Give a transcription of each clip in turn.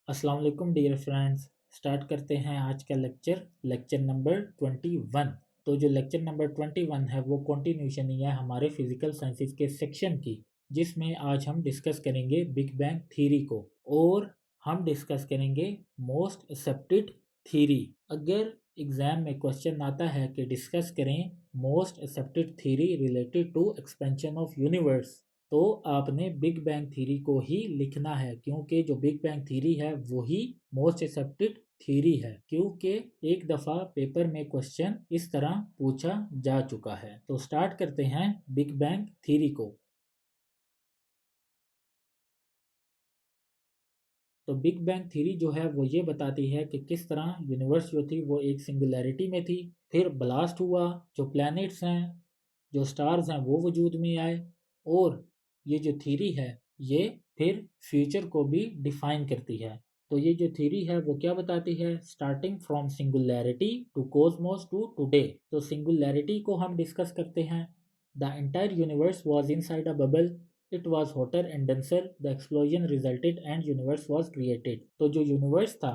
अस्सलाम वालेकुम dear friends. Start करते हैं आज का लेक्चर नंबर 21। तो जो लेक्चर नंबर 21 है वो कंटिन्यूशन ही है हमारे फिजिकल साइंसेज के सेक्शन की, जिसमें आज हम डिस्कस करेंगे बिग बैंग थ्योरी को और हम डिस्कस करेंगे मोस्ट एक्सेप्टेड थ्योरी। अगर एग्जाम में क्वेश्चन आता है कि डिस्कस करें most accepted theory related to expansion of universe, तो आपने बिग बैंग थ्योरी को ही लिखना है, क्योंकि जो बिग बैंग थ्योरी है वही मोस्ट एक्सेप्टेड थ्योरी है। क्योंकि एक दफ़ा पेपर में क्वेश्चन इस तरह पूछा जा चुका है। तो स्टार्ट करते हैं बिग बैंग थ्योरी को। तो बिग बैंग थ्योरी जो है वो ये बताती है कि किस तरह यूनिवर्स जो थी वो एक सिंगुलैरिटी में थी, फिर ब्लास्ट हुआ, जो प्लैनेट्स हैं, जो स्टार्स हैं वो वजूद में आए, और ये जो थ्योरी है ये फिर फ्यूचर को भी डिफाइन करती है। तो ये जो थ्योरी है वो क्या बताती है, starting from singularity to cosmos to today. तो सिंगुलैरिटी को हम डिस्कस करते हैं। The entire universe was inside a bubble, it was hotter and denser, the explosion resulted and universe was created। तो जो यूनिवर्स था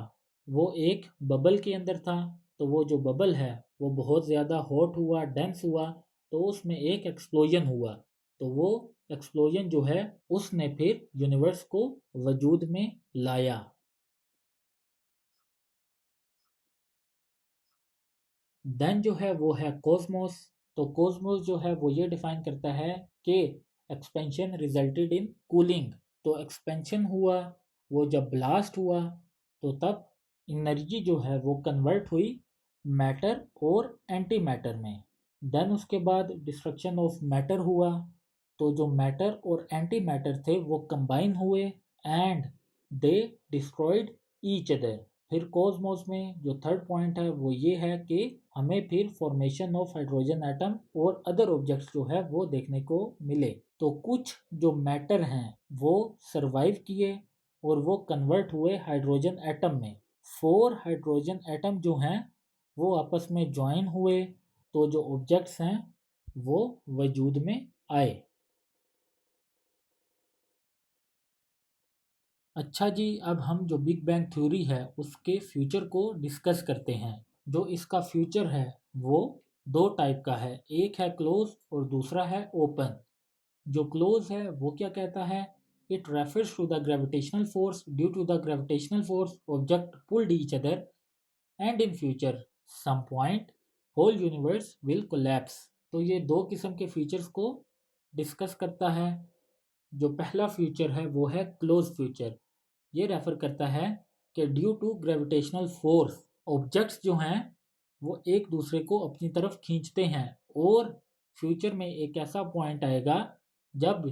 वो एक बबल के अंदर था। तो वो जो बबल है वो बहुत ज़्यादा हॉट हुआ, डेंस हुआ, तो उसमें एक एक्सप्लोजन हुआ। तो वो एक्सप्लोजन जो है उसने फिर यूनिवर्स को वजूद में लाया। देन जो है वो है कॉस्मोस। तो कॉस्मोस जो है वो ये डिफाइन करता है कि एक्सपेंशन रिजल्टेड इन कूलिंग। तो एक्सपेंशन हुआ, वो जब ब्लास्ट हुआ तो तब एनर्जी जो है वो कन्वर्ट हुई मैटर और एंटी मैटर में। देन उसके बाद डिस्ट्रक्शन ऑफ मैटर हुआ, तो जो मैटर और एंटी मैटर थे वो कंबाइन हुए and they destroyed each other. फिर कॉस्मोस में जो थर्ड पॉइंट है वो ये है कि हमें फिर फॉर्मेशन ऑफ हाइड्रोजन एटम और अदर ऑब्जेक्ट्स जो है वो देखने को मिले। तो कुछ जो मैटर हैं वो सरवाइव किए और वो कन्वर्ट हुए हाइड्रोजन एटम में। 4 हाइड्रोजन एटम जो हैं वो आपस में ज्वाइन हुए, तो जो ऑब्जेक्ट्स हैं वो वजूद में आए। अच्छा जी, अब हम जो बिग बैंग थ्योरी है उसके फ्यूचर को डिस्कस करते हैं। जो इसका फ्यूचर है वो दो टाइप का है, एक है क्लोज और दूसरा है ओपन। जो क्लोज है वो क्या कहता है, it refers to the gravitational force, due to the gravitational force object pulled each other and in future some point whole universe will collapse. तो ये दो किस्म के फीचर्स को डिस्कस करता है। जो पहला फ्यूचर है वो है क्लोज फ्यूचर। ये रेफर करता है कि due to gravitational force objects जो हैं वो एक दूसरे को अपनी तरफ खींचते हैं, और फ्यूचर में एक ऐसा पॉइंट आएगा जब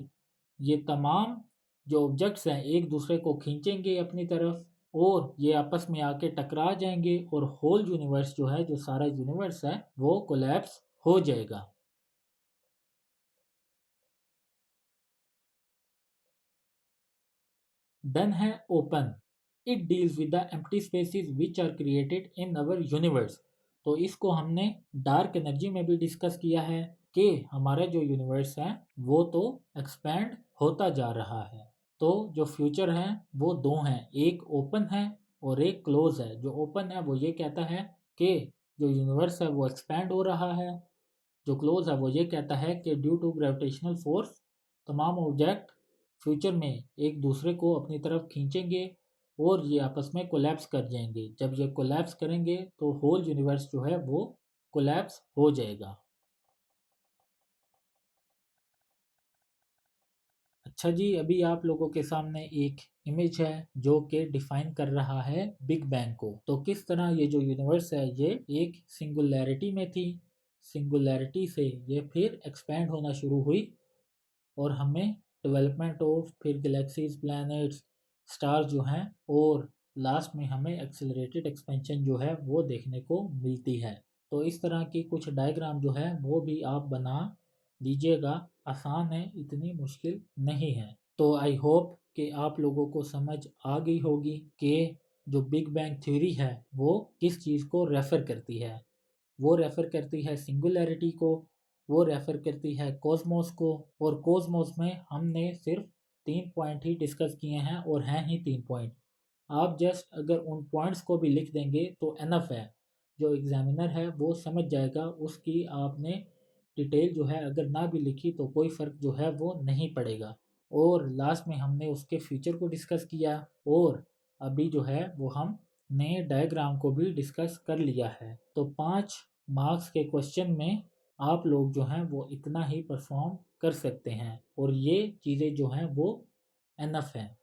ये तमाम जो ऑब्जेक्ट्स हैं एक दूसरे को खींचेंगे अपनी तरफ और ये आपस में आके टकरा जाएंगे, और होल यूनिवर्स जो है, जो सारा यूनिवर्स है, वो कोलैप्स हो जाएगा। देन है open, it deals with the empty spaces which are created in our universe. तो इसको हमने डार्क एनर्जी में भी डिस्कस किया है कि हमारा जो यूनिवर्स है वो तो एक्सपैंड होता जा रहा है। तो जो फ्यूचर है वो दो हैं, एक ओपन है और एक क्लोज है। जो ओपन है वो ये कहता है कि जो यूनिवर्स है वो एक्सपैंड हो रहा है। जो क्लोज है वो ये कहता है कि ड्यू टू ग्रेविटेशनल फोर्स तमाम ऑब्जेक्ट फ्यूचर में एक दूसरे को अपनी तरफ खींचेंगे और ये आपस में कोलैप्स कर जाएंगे। जब ये कोलैप्स करेंगे तो होल यूनिवर्स जो है वो कोलैप्स हो जाएगा। अच्छा जी, अभी आप लोगों के सामने एक इमेज है जो कि डिफाइन कर रहा है बिग बैंग को। तो किस तरह ये जो यूनिवर्स है ये एक सिंगुलैरिटी में थी, सिंगुलैरिटी से ये फिर एक्सपैंड होना शुरू हुई और हमें डेवलपमेंट ऑफ फिर गैलेक्सीज, प्लैनेट्स, स्टार जो हैं, और लास्ट में हमें एक्सेलरेटेड एक्सपेंशन जो है वो देखने को मिलती है। तो इस तरह की कुछ डायग्राम जो है वो भी आप बना लीजिएगा, आसान है, इतनी मुश्किल नहीं है। तो आई होप कि आप लोगों को समझ आ गई होगी कि जो बिग बैंग थ्योरी है वो किस चीज़ को रेफ़र करती है। वो रेफ़र करती है सिंगुलैरिटी को, वो रेफ़र करती है कॉस्मोस को, और कॉस्मोस में हमने सिर्फ 3 पॉइंट ही डिस्कस किए हैं और हैं ही 3 पॉइंट। आप जस्ट अगर उन पॉइंट्स को भी लिख देंगे तो एनफ है। जो एग्जामिनर है वो समझ जाएगा, उसकी आपने डिटेल जो है अगर ना भी लिखी तो कोई फ़र्क जो है वो नहीं पड़ेगा। और लास्ट में हमने उसके फ्यूचर को डिस्कस किया, और अभी जो है वो हम नए डायग्राम को भी डिस्कस कर लिया है। तो 5 मार्क्स के क्वेश्चन में आप लोग जो हैं वो इतना ही परफॉर्म कर सकते हैं, और ये चीज़ें जो हैं वो एनफ हैं।